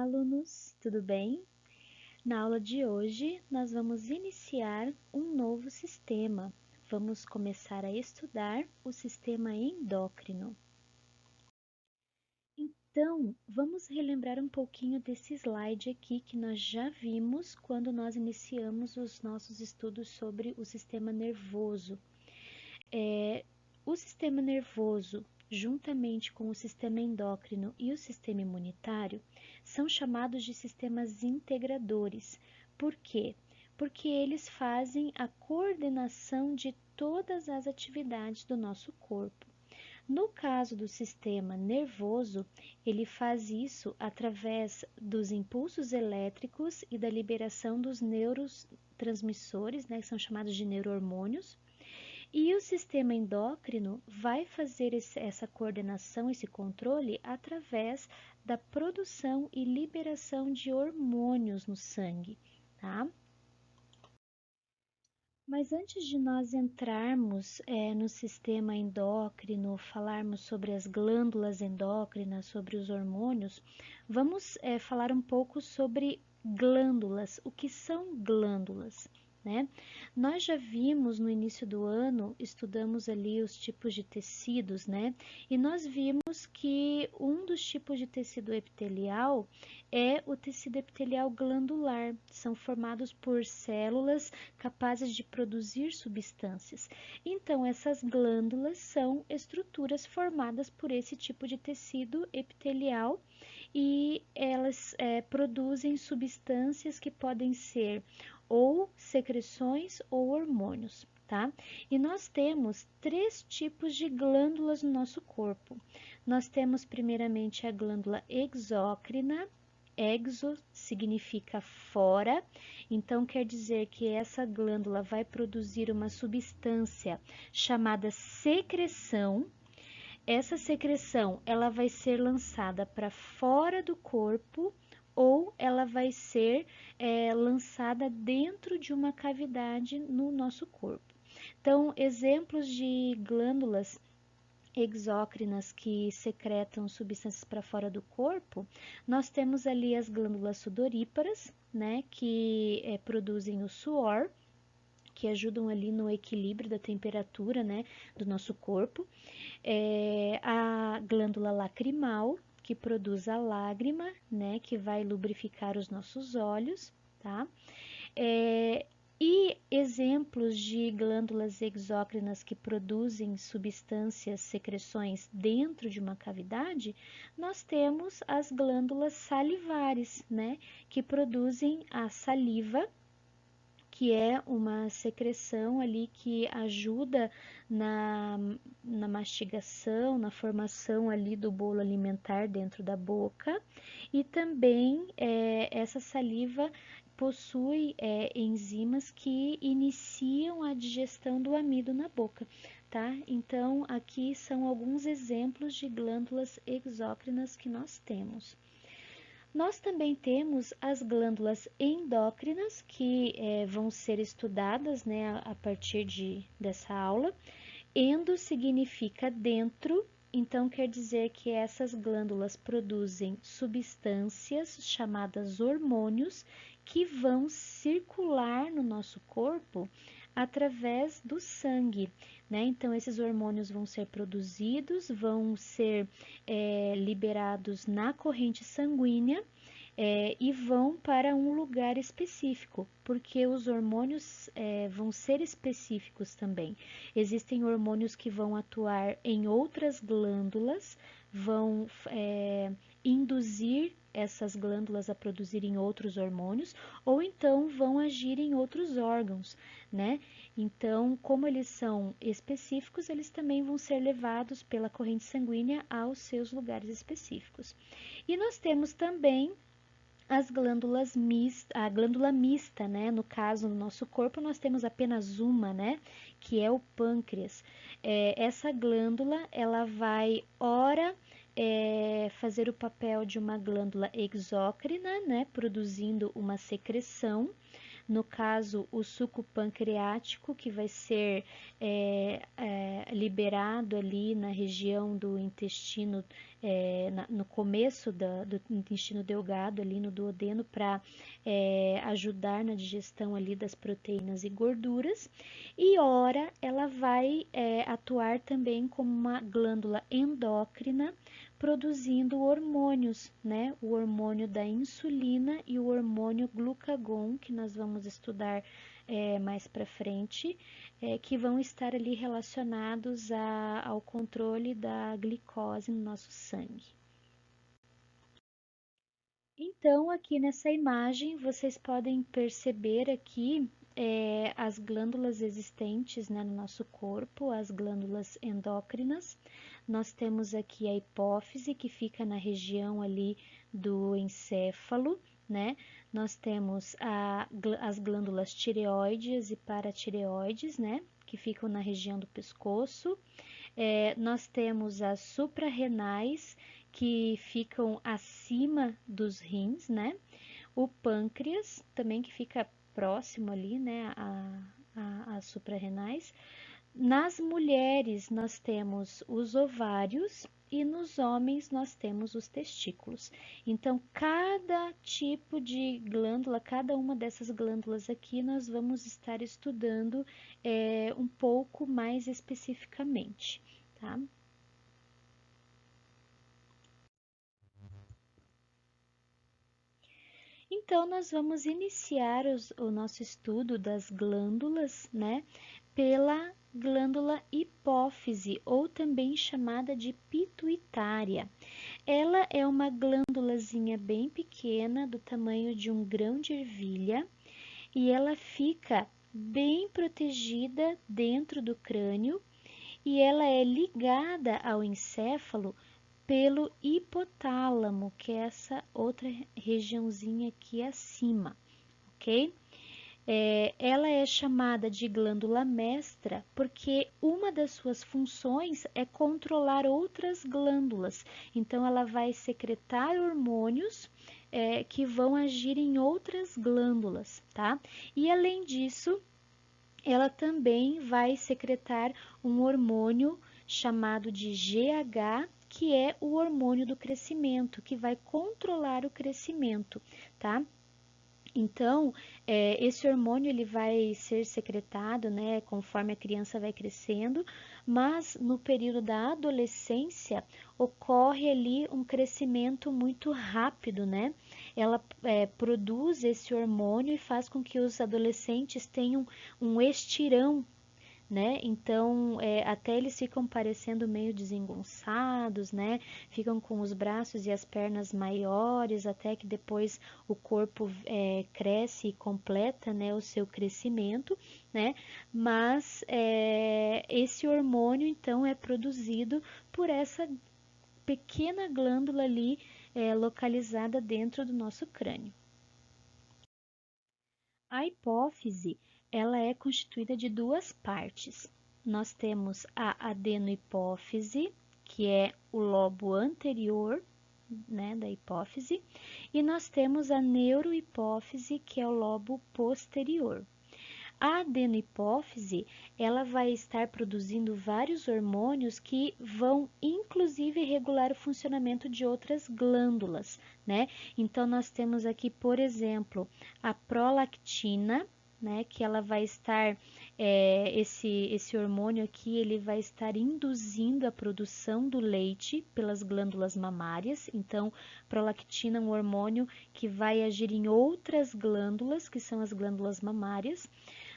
Olá, alunos, tudo bem? Na aula de hoje, nós vamos iniciar um novo sistema. Vamos começar a estudar o sistema endócrino. Então, vamos relembrar um pouquinho desse slide aqui que nós já vimos quando nós iniciamos os nossos estudos sobre o sistema nervoso. O sistema nervoso, juntamente com o sistema endócrino e o sistema imunitário, são chamados de sistemas integradores. Por quê? Porque eles fazem a coordenação de todas as atividades do nosso corpo. No caso do sistema nervoso, ele faz isso através dos impulsos elétricos e da liberação dos neurotransmissores, né, que são chamados de neurohormônios. E o sistema endócrino vai fazer essa coordenação, esse controle, através da produção e liberação de hormônios no sangue, tá? Mas antes de nós entrarmos no sistema endócrino, falarmos sobre as glândulas endócrinas, sobre os hormônios, vamos falar um pouco sobre glândulas. O que são glândulas? Né? Nós já vimos no início do ano, estudamos ali os tipos de tecidos, né? E nós vimos que um dos tipos de tecido epitelial é o tecido epitelial glandular. São formados por células capazes de produzir substâncias. Então, essas glândulas são estruturas formadas por esse tipo de tecido epitelial e elas produzem substâncias que podem ser ou secreções ou hormônios, tá? E nós temos três tipos de glândulas no nosso corpo. Nós temos primeiramente a glândula exócrina. Exo significa fora, então quer dizer que essa glândula vai produzir uma substância chamada secreção. Essa secreção, ela vai ser lançada para fora do corpo ou ela vai ser lançada dentro de uma cavidade no nosso corpo. Então, exemplos de glândulas exócrinas que secretam substâncias para fora do corpo, nós temos ali as glândulas sudoríparas, né, que produzem o suor, que ajudam ali no equilíbrio da temperatura, né, do nosso corpo. A glândula lacrimal, que produz a lágrima, né, que vai lubrificar os nossos olhos, tá? E exemplos de glândulas exócrinas que produzem substâncias, secreções dentro de uma cavidade, nós temos as glândulas salivares, né, que produzem a saliva, que é uma secreção ali que ajuda na mastigação, na formação ali do bolo alimentar dentro da boca, e também essa saliva possui enzimas que iniciam a digestão do amido na boca, tá? Então, aqui são alguns exemplos de glândulas exócrinas que nós temos. Nós também temos as glândulas endócrinas, que vão ser estudadas, né, a partir dessa aula. Endo significa dentro, então quer dizer que essas glândulas produzem substâncias chamadas hormônios que vão circular no nosso corpo através do sangue, né? Então, esses hormônios vão ser produzidos, vão ser liberados na corrente sanguínea e vão para um lugar específico, porque os hormônios vão ser específicos também. Existem hormônios que vão atuar em outras glândulas, vão induzir essas glândulas a produzirem outros hormônios, ou então vão agir em outros órgãos, né? Então, como eles são específicos, eles também vão ser levados pela corrente sanguínea aos seus lugares específicos. E nós temos também as glândulas a glândula mista, né? No caso, no nosso corpo, nós temos apenas uma, né? Que é o pâncreas. Essa glândula, ela vai, ora, fazer o papel de uma glândula exócrina, né? Produzindo uma secreção, no caso, o suco pancreático, que vai ser liberado ali na região do intestino, no começo do intestino delgado, ali no duodeno, para ajudar na digestão ali das proteínas e gorduras. E ora, ela vai atuar também como uma glândula endócrina, produzindo hormônios, né? O hormônio da insulina e o hormônio glucagon, que nós vamos estudar mais para frente, que vão estar ali relacionados ao controle da glicose no nosso sangue. Então, aqui nessa imagem, vocês podem perceber aqui as glândulas existentes, né, no nosso corpo, as glândulas endócrinas. Nós temos aqui a hipófise, que fica na região ali do encéfalo, né? Nós temos as glândulas tireoides e paratireoides, né? Que ficam na região do pescoço. Nós temos as suprarrenais, que ficam acima dos rins, né? O pâncreas, também que fica próximo ali, né, as suprarrenais. Nas mulheres, nós temos os ovários e nos homens nós temos os testículos. Então, cada tipo de glândula, cada uma dessas glândulas aqui, nós vamos estar estudando um pouco mais especificamente, tá? Então, nós vamos iniciar o nosso estudo das glândulas, né, pela glândula hipófise, ou também chamada de pituitária. Ela é uma glândulazinha bem pequena, do tamanho de um grão de ervilha, e ela fica bem protegida dentro do crânio, e ela é ligada ao encéfalo pelo hipotálamo, que é essa outra regiãozinha aqui acima, ok? Ela é chamada de glândula mestra porque uma das suas funções é controlar outras glândulas. Então, ela vai secretar hormônios que vão agir em outras glândulas, tá? E além disso, ela também vai secretar um hormônio chamado de GH, que é o hormônio do crescimento, que vai controlar o crescimento, tá? Então, esse hormônio ele vai ser secretado, né, conforme a criança vai crescendo, mas no período da adolescência ocorre ali um crescimento muito rápido, né? Ela produz esse hormônio e faz com que os adolescentes tenham um estirão, né? Então, até eles ficam parecendo meio desengonçados, né? Ficam com os braços e as pernas maiores, até que depois o corpo cresce e completa, né, o seu crescimento, né? Mas esse hormônio, então, é produzido por essa pequena glândula ali localizada dentro do nosso crânio. A hipófise, ela é constituída de duas partes. Nós temos a adenohipófise, que é o lobo anterior, né, da hipófise, e nós temos a neurohipófise, que é o lobo posterior. A adenohipófise, ela vai estar produzindo vários hormônios que vão, inclusive, regular o funcionamento de outras glândulas, né? Então, nós temos aqui, por exemplo, a prolactina, né? Que ela vai estar, esse hormônio aqui, ele vai estar induzindo a produção do leite pelas glândulas mamárias. Então, prolactina é um hormônio que vai agir em outras glândulas, que são as glândulas mamárias.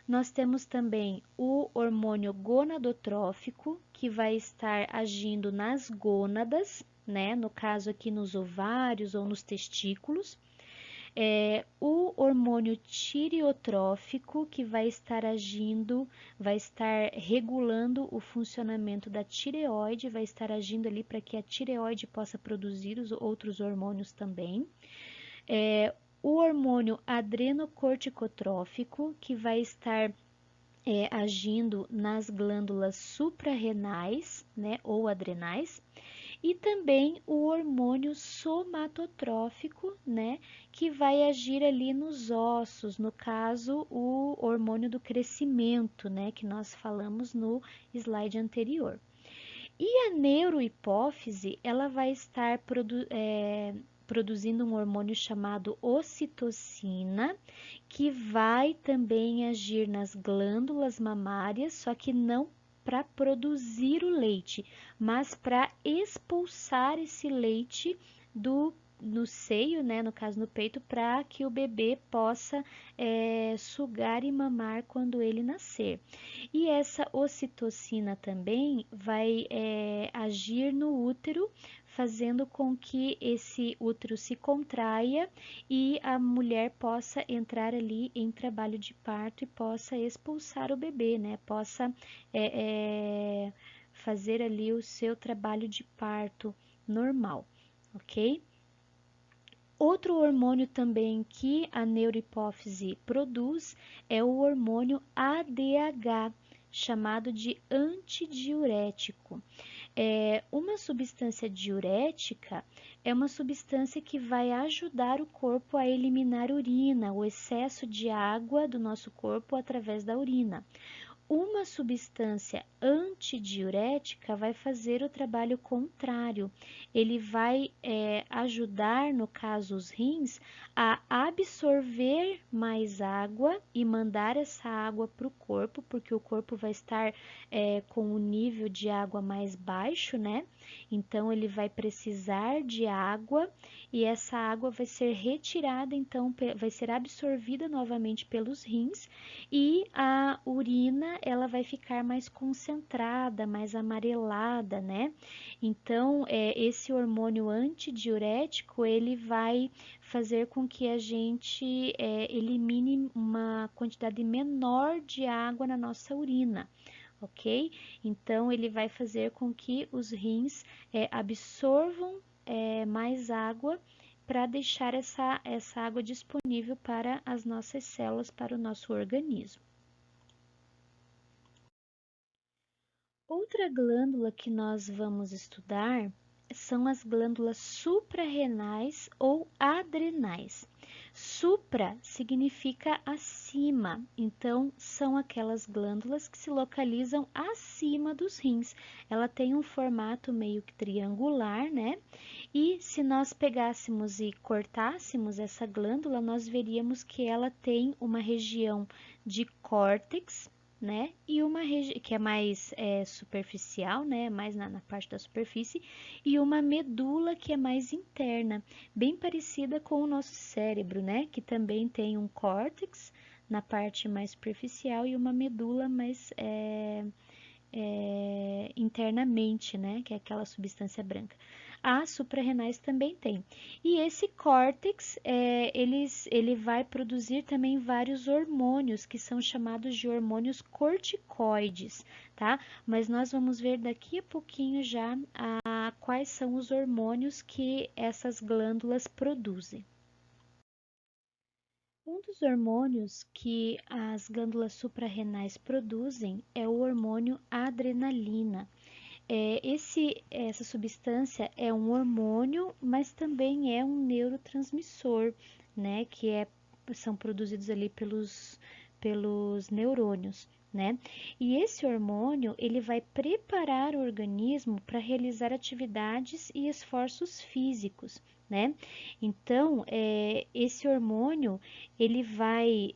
Nós temos também o hormônio gonadotrófico, que vai estar agindo nas gônadas, né? No caso aqui nos ovários ou nos testículos. O hormônio tireotrófico, que vai estar agindo, vai estar regulando o funcionamento da tireoide, vai estar agindo ali para que a tireoide possa produzir os outros hormônios também. O hormônio adrenocorticotrófico, que vai estar agindo nas glândulas suprarrenais, né, ou adrenais, e também o hormônio somatotrófico, né, que vai agir ali nos ossos, no caso, o hormônio do crescimento, né, que nós falamos no slide anterior. E a neurohipófise, ela vai estar produzindo um hormônio chamado ocitocina, que vai também agir nas glândulas mamárias, só que não para produzir o leite, mas para expulsar esse leite no seio, né, no caso no peito, para que o bebê possa sugar e mamar quando ele nascer. E essa ocitocina também vai agir no útero, fazendo com que esse útero se contraia e a mulher possa entrar ali em trabalho de parto e possa expulsar o bebê, né? Possa fazer ali o seu trabalho de parto normal, ok? Outro hormônio também que a neurohipófise produz é o hormônio ADH, chamado de antidiurético. Uma substância diurética é uma substância que vai ajudar o corpo a eliminar urina, o excesso de água do nosso corpo através da urina. Uma substância antidiurética vai fazer o trabalho contrário. Ele vai ajudar, no caso os rins, a absorver mais água e mandar essa água para o corpo, porque o corpo vai estar com o nível de água mais baixo, né? Então ele vai precisar de água e essa água vai ser retirada, então vai ser absorvida novamente pelos rins e a urina ela vai ficar mais concentrada, mais amarelada, né? Então, esse hormônio antidiurético ele vai fazer com que a gente elimine uma quantidade menor de água na nossa urina. Ok? Então, ele vai fazer com que os rins absorvam mais água para deixar essa água disponível para as nossas células, para o nosso organismo. Outra glândula que nós vamos estudar são as glândulas suprarrenais ou adrenais. Supra significa acima, então são aquelas glândulas que se localizam acima dos rins. Ela tem um formato meio que triangular, né? E se nós pegássemos e cortássemos essa glândula, nós veríamos que ela tem uma região de córtex, né? E uma região que é mais superficial, né? Mais na parte da superfície, e uma medula que é mais interna, bem parecida com o nosso cérebro, né? Que também tem um córtex na parte mais superficial e uma medula mais internamente, né? Que é aquela substância branca. As suprarrenais também tem. E esse córtex, ele vai produzir também vários hormônios, que são chamados de hormônios corticoides, tá? Mas nós vamos ver daqui a pouquinho já quais são os hormônios que essas glândulas produzem. Um dos hormônios que as glândulas suprarrenais produzem é o hormônio adrenalina. Essa substância é um hormônio, mas também é um neurotransmissor, né? São produzidos ali pelos neurônios, né? E esse hormônio, ele vai preparar o organismo para realizar atividades e esforços físicos, né? Então, esse hormônio, ele vai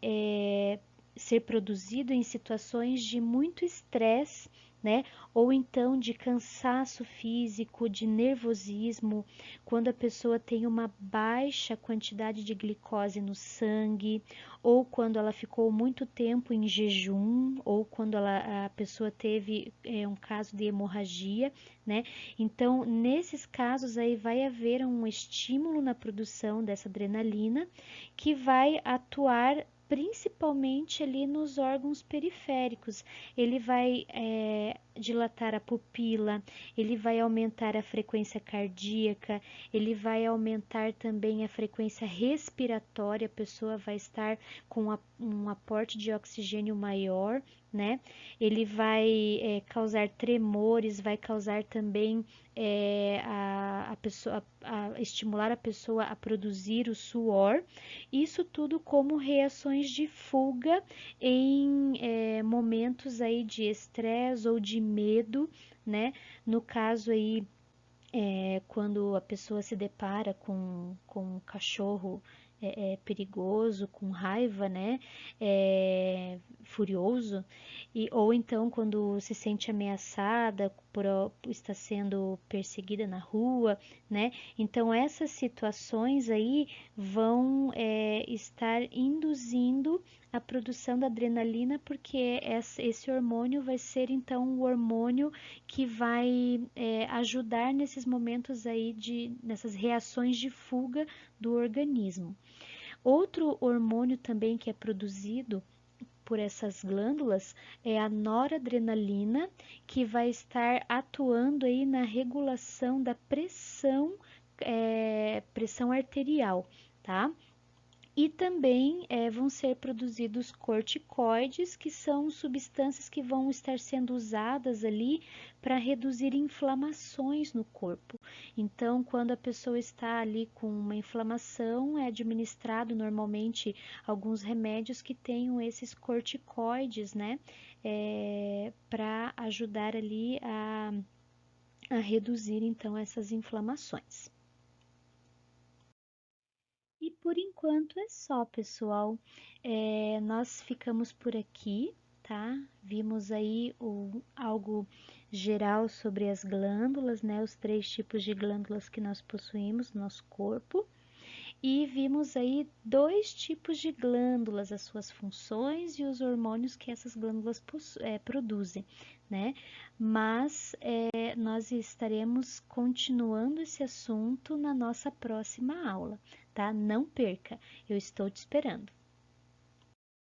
ser produzido em situações de muito estresse, né? Ou então de cansaço físico, de nervosismo, quando a pessoa tem uma baixa quantidade de glicose no sangue, ou quando ela ficou muito tempo em jejum, ou quando a pessoa teve um caso de hemorragia, né? Então, nesses casos aí vai haver um estímulo na produção dessa adrenalina que vai atuar principalmente ali nos órgãos periféricos. Ele vai dilatar a pupila, ele vai aumentar a frequência cardíaca, ele vai aumentar também a frequência respiratória, a pessoa vai estar com um aporte de oxigênio maior, né? Ele vai causar tremores, vai causar também a pessoa, estimular a pessoa a produzir o suor, isso tudo como reações de fuga em momentos aí de estresse ou de medo, né? No caso aí, quando a pessoa se depara com um cachorro perigoso, com raiva, né? Furioso, ou então quando se sente ameaçada por estar sendo perseguida na rua, né? Então essas situações aí vão estar induzindo a produção da adrenalina, porque esse hormônio vai ser então o hormônio que vai ajudar nesses momentos aí nessas reações de fuga do organismo. Outro hormônio também que é produzido por essas glândulas é a noradrenalina, que vai estar atuando aí na regulação da pressão arterial, tá? E também vão ser produzidos corticoides, que são substâncias que vão estar sendo usadas ali para reduzir inflamações no corpo. Então, quando a pessoa está ali com uma inflamação, é administrado normalmente alguns remédios que tenham esses corticoides, né? Para ajudar ali a reduzir então essas inflamações. E por enquanto é só, pessoal. Nós ficamos por aqui, tá? Vimos aí algo geral sobre as glândulas, né? Os 3 tipos de glândulas que nós possuímos no nosso corpo. E vimos aí 2 tipos de glândulas, as suas funções e os hormônios que essas glândulas produzem, né? Mas nós estaremos continuando esse assunto na nossa próxima aula, tá? Não perca, eu estou te esperando.